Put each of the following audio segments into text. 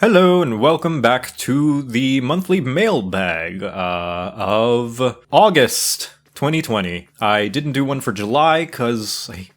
Hello and welcome back to the monthly mailbag of August 2020. I didn't do one for July because I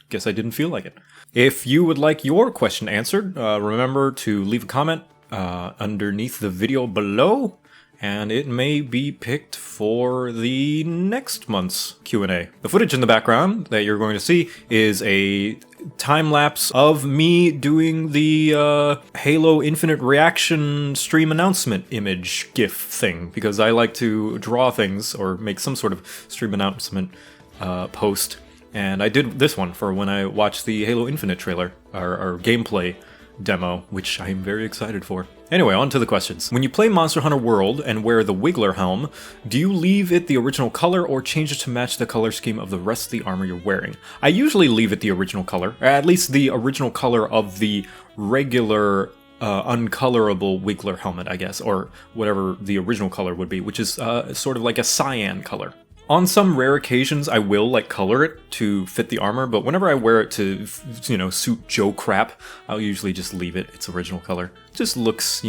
guess I didn't feel like it. If you would like your question answered, remember to leave a comment underneath the video below, and it may be picked for the next month's Q&A. The footage in the background that you're going to see is a time-lapse of me doing the Halo Infinite reaction stream announcement image GIF thing, because I like to draw things or make some sort of stream announcement post, and I did this one for when I watched the Halo Infinite trailer, or gameplay demo, which I'm very excited for. Anyway, on to the questions. When you play Monster Hunter World and wear the Wiggler helm, do you leave it the original color or change it to match the color scheme of the rest of the armor you're wearing? I usually leave it the original color, or at least the original color of the regular uncolorable Wiggler helmet, I guess, or whatever the original color would be, which is sort of like a cyan color. On some rare occasions, I will, color it to fit the armor, but whenever I wear it to, suit Joe crap, I'll usually just leave it its original color. It just looks,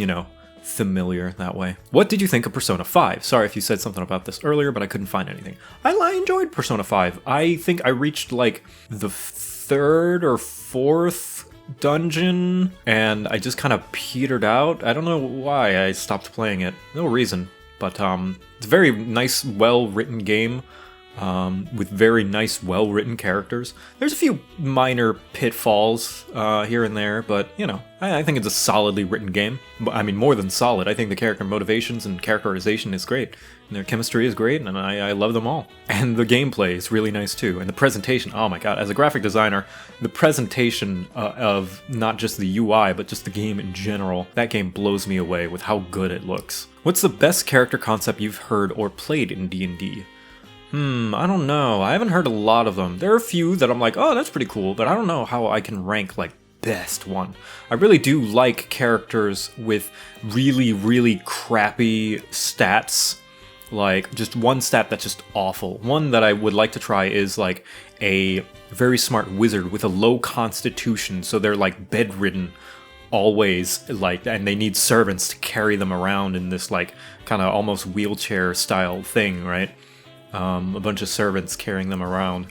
familiar that way. What did you think of Persona 5? Sorry if you said something about this earlier, but I couldn't find anything. I enjoyed Persona 5. I think I reached, the third or fourth dungeon, and I just kind of petered out. I don't know why I stopped playing it. No reason. But it's a very nice, well-written game with very nice, well-written characters. There's a few minor pitfalls here and there, but, I think it's a solidly written game. I mean, more than solid. I think the character motivations and characterization is great. And their chemistry is great, and I love them all. And the gameplay is really nice, too. And the presentation, oh my god, as a graphic designer, the presentation of not just the UI, but just the game in general, that game blows me away with how good it looks. What's the best character concept you've heard or played in D&D? I don't know. I haven't heard a lot of them. There are a few that I'm like, oh, that's pretty cool, but I don't know how I can rank, best one. I really do like characters with really, really crappy stats. Just one stat that's just awful. One that I would like to try is, a very smart wizard with a low constitution, so they're, bedridden always, and they need servants to carry them around in this kind of almost wheelchair style thing, right? A bunch of servants carrying them around,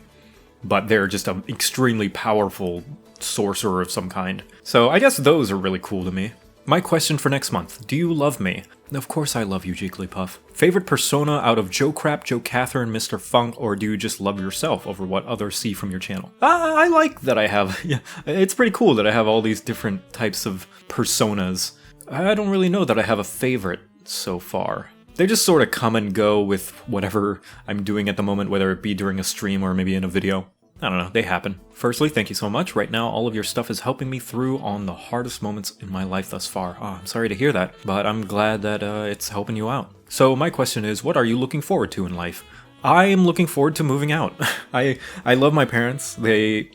but they're just an extremely powerful sorcerer of some kind. So I guess those are really cool to me. My question for next month: do you love me? Of course I love you, Jigglypuff. Favorite persona out of JoCat, JoCatherine, Mr. Funk, or do you just love yourself over what others see from your channel? I like that I have, it's pretty cool that I have all these different types of personas. I don't really know that I have a favorite so far. They just sort of come and go with whatever I'm doing at the moment, whether it be during a stream or maybe in a video. I don't know, they happen. Firstly, thank you so much. Right now, all of your stuff is helping me through on the hardest moments in my life thus far. I'm sorry to hear that, but I'm glad that it's helping you out. So my question is, what are you looking forward to in life? I am looking forward to moving out. I love my parents. They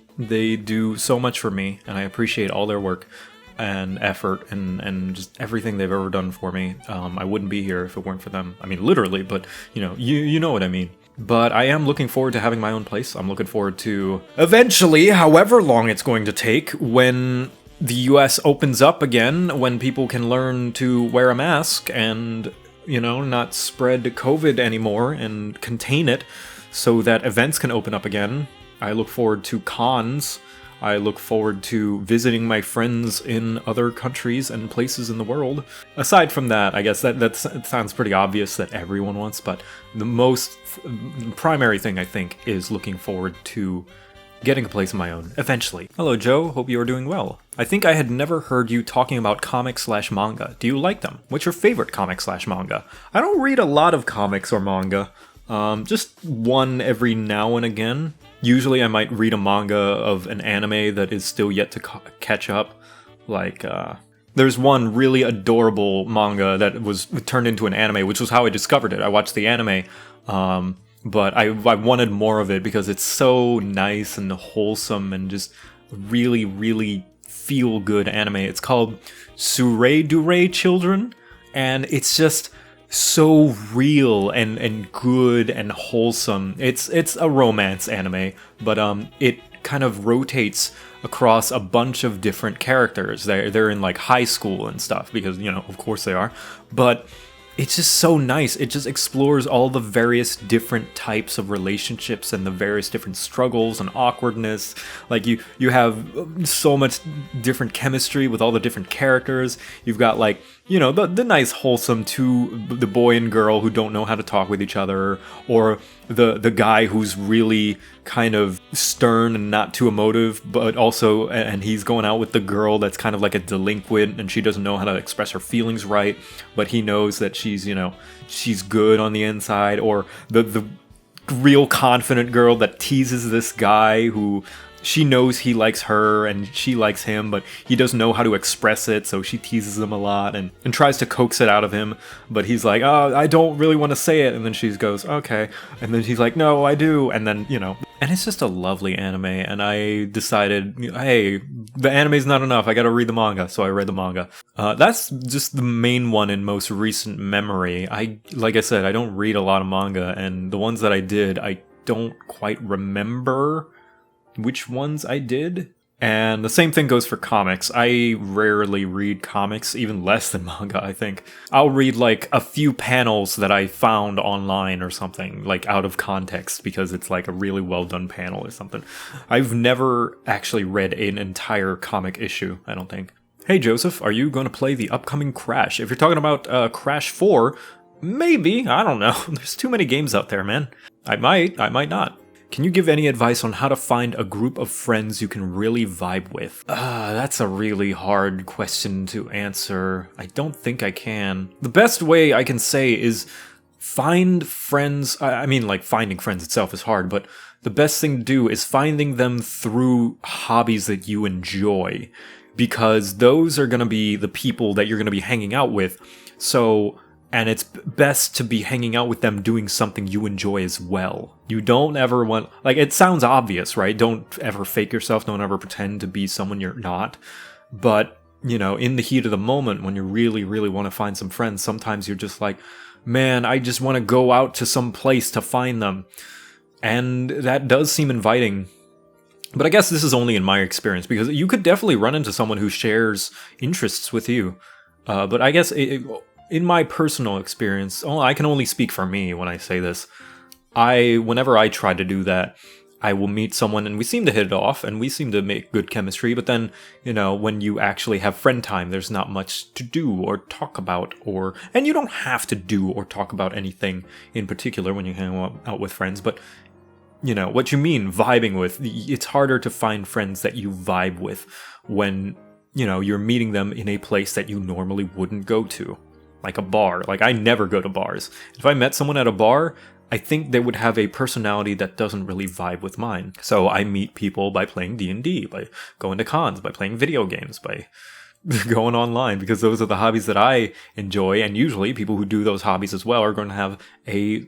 do so much for me, and I appreciate all their work and effort and just everything they've ever done for me. I wouldn't be here if it weren't for them. I mean, literally, but you know what I mean. But I am looking forward to having my own place. I'm looking forward to eventually, however long it's going to take, when the US opens up again, when people can learn to wear a mask and, not spread COVID anymore and contain it so that events can open up again. I look forward to cons. I look forward to visiting my friends in other countries and places in the world. Aside from that, I guess that sounds pretty obvious that everyone wants, but the most primary thing, I think, is looking forward to getting a place of my own, eventually. Hello, Joe. Hope you are doing well. I think I had never heard you talking about comics/manga. Do you like them? What's your favorite comic/manga? I don't read a lot of comics or manga. Just one every now and again. Usually I might read a manga of an anime that is still yet to catch up. There's one really adorable manga that was turned into an anime, which was how I discovered it. I watched the anime, but I wanted more of it because it's so nice and wholesome and just really, really feel-good anime. It's called Suredure Children, and it's just so real and good and wholesome. It's a romance anime, but it kind of rotates across a bunch of different characters. They're in like high school and stuff because, you know, of course they are. But it's just so nice. It just explores all the various different types of relationships and the various different struggles and awkwardness. Like you have so much different chemistry with all the different characters. You've got like, you know, the nice wholesome the boy and girl who don't know how to talk with each other, or the guy who's really kind of stern and not too emotive, but also, and he's going out with the girl that's kind of like a delinquent and she doesn't know how to express her feelings right, but he knows that she's, you know, she's good on the inside. Or the real confident girl that teases this guy who she knows he likes her and she likes him, but he doesn't know how to express it, so she teases him a lot and tries to coax it out of him, but he's like, oh, I don't really want to say it, and then she goes, okay, and then he's like, no, I do, and then, you know, and it's just a lovely anime, and I decided, hey, the anime's not enough, I gotta read the manga, so I read the manga. That's just the main one in most recent memory. Like I said, I don't read a lot of manga, and the ones that I did, I don't quite remember which ones I did. And the same thing goes for comics. I rarely read comics, even less than manga, I think. I'll read like a few panels that I found online or something, like out of context, because it's like a really well done panel or something. I've never actually read an entire comic issue, I don't think. Hey Joseph, are you going to play the upcoming Crash? If you're talking about Crash 4, maybe, I don't know. There's too many games out there, man. I might not. Can you give any advice on how to find a group of friends you can really vibe with? That's a really hard question to answer. I don't think I can. The best way I can say is find friends. I mean, like, finding friends itself is hard, but the best thing to do is finding them through hobbies that you enjoy, because those are going to be the people that you're going to be hanging out with. And it's best to be hanging out with them doing something you enjoy as well. You don't ever want, like, it sounds obvious, right? Don't ever fake yourself. Don't ever pretend to be someone you're not. But, you know, in the heat of the moment, when you really, really want to find some friends, sometimes you're just like, man, I just want to go out to some place to find them. And that does seem inviting. But I guess this is only in my experience, because you could definitely run into someone who shares interests with you. But I guess in my personal experience, I can only speak for me when I say this. Whenever I try to do that, I will meet someone and we seem to hit it off and we seem to make good chemistry. But then, you know, when you actually have friend time, there's not much to do or talk about, and you don't have to do or talk about anything in particular when you hang out with friends. But, you know, what you mean vibing with, it's harder to find friends that you vibe with when, you know, you're meeting them in a place that you normally wouldn't go to. Like a bar. Like, I never go to bars. If I met someone at a bar, I think they would have a personality that doesn't really vibe with mine. So I meet people by playing D&D, by going to cons, by playing video games, by going online, because those are the hobbies that I enjoy, and usually people who do those hobbies as well are going to have a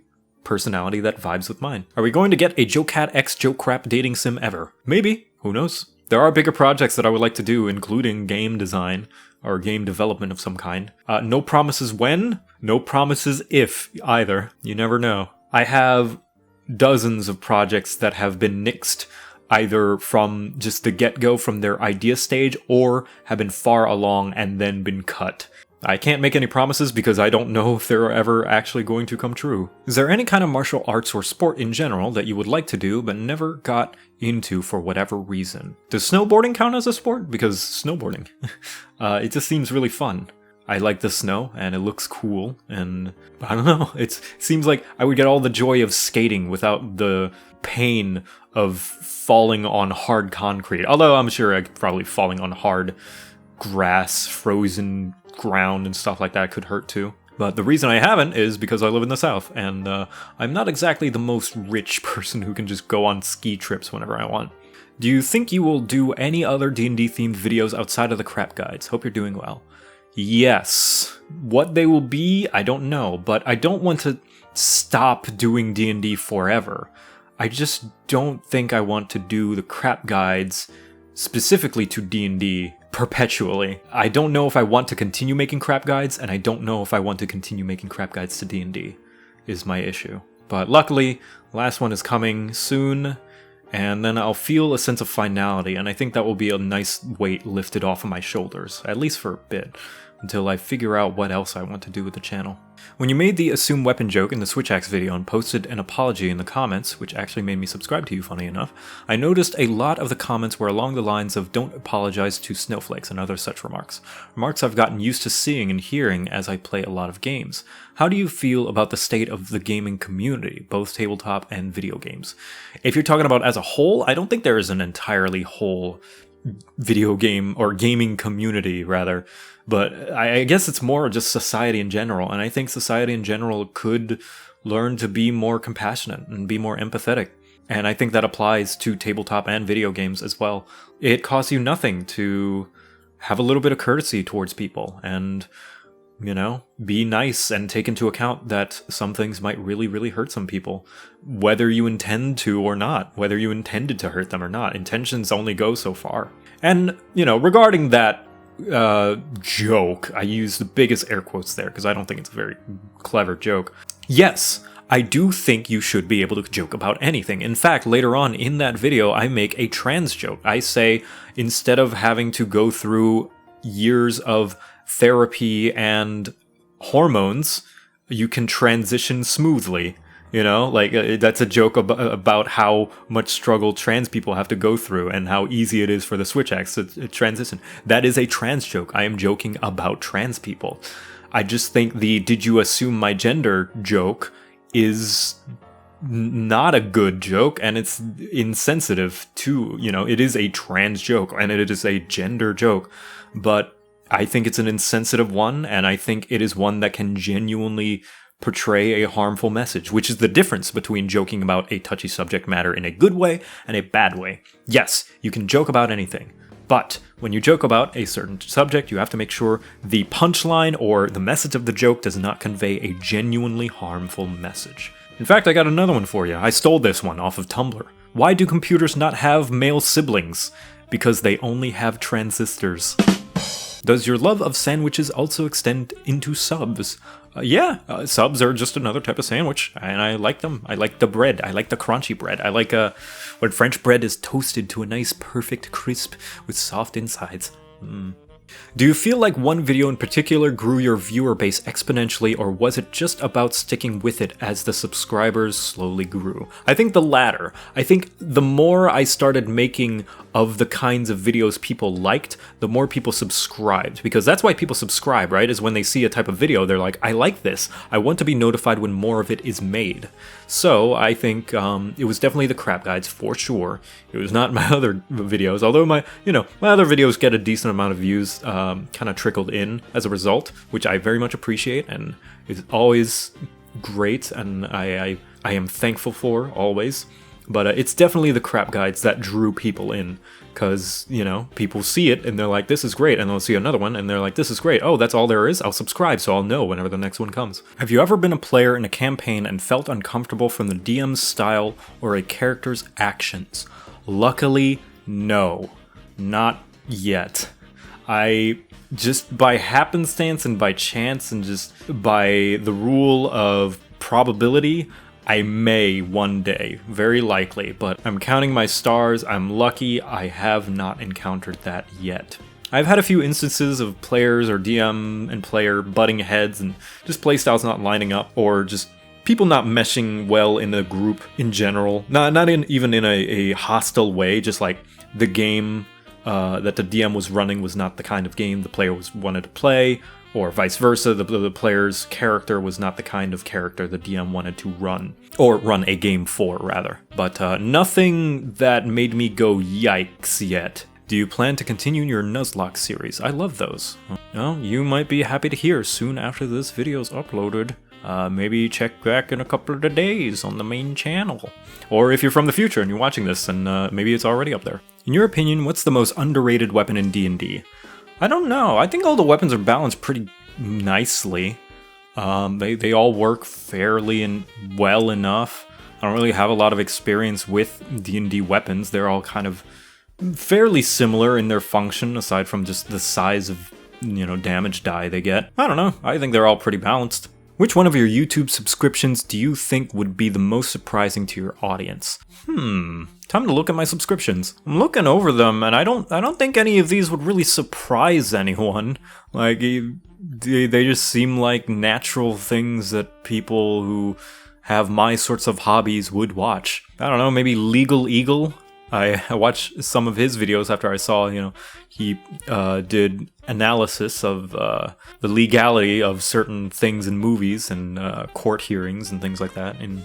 personality that vibes with mine. Are we going to get a JoCat X JoCrap dating sim ever? Maybe. Who knows? There are bigger projects that I would like to do, including game design, or game development of some kind. No promises when, no promises if either. You never know. I have dozens of projects that have been nixed, either from just the get-go, from their idea stage, or have been far along and then been cut. I can't make any promises because I don't know if they're ever actually going to come true. Is there any kind of martial arts or sport in general that you would like to do but never got into for whatever reason? Does snowboarding count as a sport? Because snowboarding, it just seems really fun. I like the snow and it looks cool, and I don't know, it seems like I would get all the joy of skating without the pain of falling on hard concrete. Although I'm sure I'd probably falling on hard grass, frozen ground and stuff like that could hurt too. But the reason I haven't is because I live in the South, and I'm not exactly the most rich person who can just go on ski trips whenever I want. Do you think you will do any other D&D themed videos outside of the crap guides? Hope you're doing well. Yes. What they will be, I don't know, but I don't want to stop doing D&D forever. I just don't think I want to do the crap guides specifically to D&D perpetually. I don't know if I want to continue making crap guides, and I don't know if I want to continue making crap guides to D&D is my issue. But luckily, the last one is coming soon, and then I'll feel a sense of finality, and I think that will be a nice weight lifted off of my shoulders, at least for a bit, until I figure out what else I want to do with the channel. When you made the assume weapon joke in the Switch Axe video and posted an apology in the comments, which actually made me subscribe to you, funny enough, I noticed a lot of the comments were along the lines of "don't apologize to snowflakes" and other such remarks. Remarks I've gotten used to seeing and hearing as I play a lot of games. How do you feel about the state of the gaming community, both tabletop and video games? If you're talking about as a whole, I don't think there is an entirely whole video game or gaming community, rather. But I guess it's more just society in general, and I think society in general could learn to be more compassionate and be more empathetic. And I think that applies to tabletop and video games as well. It costs you nothing to have a little bit of courtesy towards people and, you know, be nice and take into account that some things might really, really hurt some people, whether you intend to or not, whether you intended to hurt them or not. Intentions only go so far. And, you know, regarding that joke, I use the biggest air quotes there because I don't think it's a very clever joke. Yes, I do think you should be able to joke about anything. In fact, later on in that video, I make a trans joke. I say, instead of having to go through years of therapy and hormones, you can transition smoothly. You know, like that's a joke about how much struggle trans people have to go through and how easy it is for the Switch Axe to transition. That is a trans joke. I am joking about trans people. I just think the "did you assume my gender" joke is not a good joke, and it's insensitive too. You know, it is a trans joke and it is a gender joke, but I think it's an insensitive one, and I think it is one that can genuinely portray a harmful message, which is the difference between joking about a touchy subject matter in a good way and a bad way. Yes, you can joke about anything, but when you joke about a certain subject, you have to make sure the punchline or the message of the joke does not convey a genuinely harmful message. In fact, I got another one for you. I stole this one off of Tumblr. Why do computers not have male siblings? Because they only have transistors. Does your love of sandwiches also extend into subs? Subs are just another type of sandwich, and I like them. I like the bread. I like the crunchy bread. I like when French bread is toasted to a nice, perfect crisp with soft insides. Do you feel like one video in particular grew your viewer base exponentially, or was it just about sticking with it as the subscribers slowly grew? I think the latter. I think the more I started making of the kinds of videos people liked, the more people subscribed. Because that's why people subscribe, right? Is when they see a type of video, they're like, I like this. I want to be notified when more of it is made. So I think it was definitely the crap guides for sure. It was not my other videos, although my other videos get a decent amount of views kind of trickled in as a result, which I very much appreciate and is always great, and I am thankful for always. But it's definitely the crap guides that drew people in, because, you know, people see it and they're like, this is great, and they'll see another one and they're like, this is great, oh, that's all there is, I'll subscribe so I'll know whenever the next one comes. Have you ever been a player in a campaign and felt uncomfortable from the DM's style or a character's actions? Luckily, no. Not yet. I just, by happenstance and by chance and just by the rule of probability, I may one day, very likely, but I'm counting my stars. I'm lucky I have not encountered that yet. I've had a few instances of players or DM and player butting heads and just playstyles not lining up, or just people not meshing well in the group in general. Not even in a hostile way, just like the game that the DM was running was not the kind of game the player wanted to play, or vice versa, the player's character was not the kind of character the DM wanted to run, or run a game for, rather. But nothing that made me go yikes yet. Do you plan to continue your Nuzlocke series? I love those. Well, you might be happy to hear soon after this video's uploaded. Maybe check back in a couple of days on the main channel. Or if you're from the future and you're watching this, and maybe it's already up there. In your opinion, what's the most underrated weapon in D&D? I don't know. I think all the weapons are balanced pretty nicely. They all work fairly and well enough. I don't really have a lot of experience with D&D weapons. They're all kind of fairly similar in their function, aside from just the size of, damage die they get. I don't know. I think they're all pretty balanced. Which one of your YouTube subscriptions do you think would be the most surprising to your audience? Time to look at my subscriptions. I'm looking over them, and I don't think any of these would really surprise anyone. Like, they just seem like natural things that people who have my sorts of hobbies would watch. I don't know, maybe Legal Eagle? I watched some of his videos after I saw, he did analysis of the legality of certain things in movies and court hearings and things like that in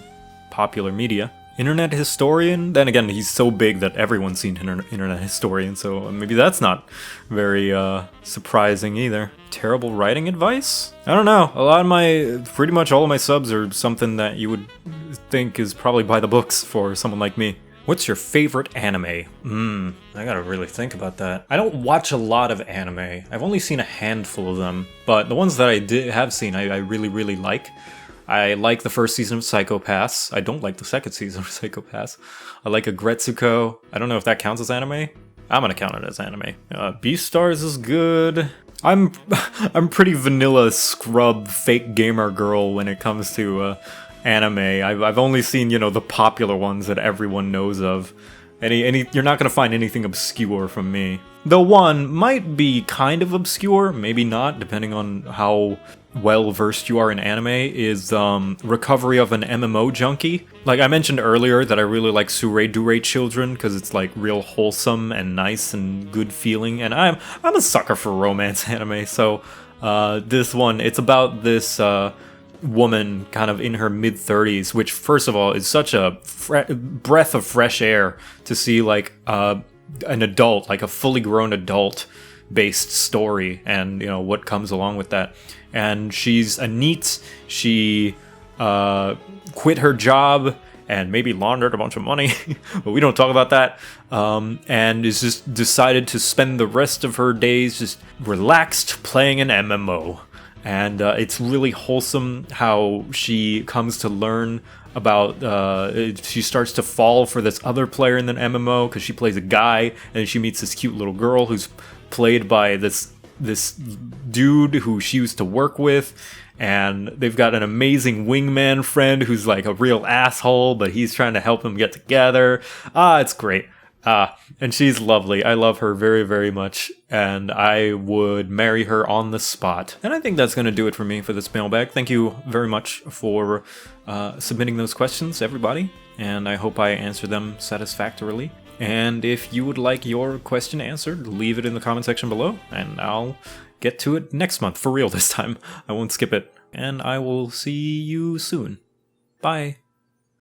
popular media. Internet Historian? Then again, he's so big that everyone's seen Internet Historian, so maybe that's not very surprising either. Terrible writing advice? I don't know. Pretty much all of my subs are something that you would think is probably by the books for someone like me. What's your favorite anime? I gotta really think about that. I don't watch a lot of anime. I've only seen a handful of them, but the ones that I have seen, I really, really like. I like the first season of Psycho-Pass. I don't like the second season of Psycho-Pass. I like Agretsuko. I don't know if that counts as anime. I'm gonna count it as anime. Beastars is good. I'm pretty vanilla scrub fake gamer girl when it comes to anime. I've only seen, the popular ones that everyone knows of. You're not gonna find anything obscure from me. The one might be kind of obscure, maybe not, depending on how well versed you are in anime, is Recovery of an MMO Junkie. Like I mentioned earlier that I really like Surei Children because it's like real wholesome and nice and good feeling, and I'm a sucker for romance anime, so this one, it's about this woman kind of in her mid-30s, which first of all is such a breath of fresh air to see like an adult, like a fully grown adult based story, and what comes along with that. And she's a NEET. She quit her job and maybe laundered a bunch of money, but we don't talk about that. And is just decided to spend the rest of her days just relaxed playing an MMO. And it's really wholesome how she comes to learn about, she starts to fall for this other player in the MMO because she plays a guy, and she meets this cute little girl who's played by this dude who she used to work with, and they've got an amazing wingman friend who's like a real asshole, but he's trying to help them get together. It's great. And she's lovely. I love her very, very much, and I would marry her on the spot. And I think that's going to do it for me for this mailbag. Thank you very much for submitting those questions, everybody, and I hope I answered them satisfactorily. And if you would like your question answered, leave it in the comment section below, and I'll get to it next month, for real this time. I won't skip it, and I will see you soon. Bye.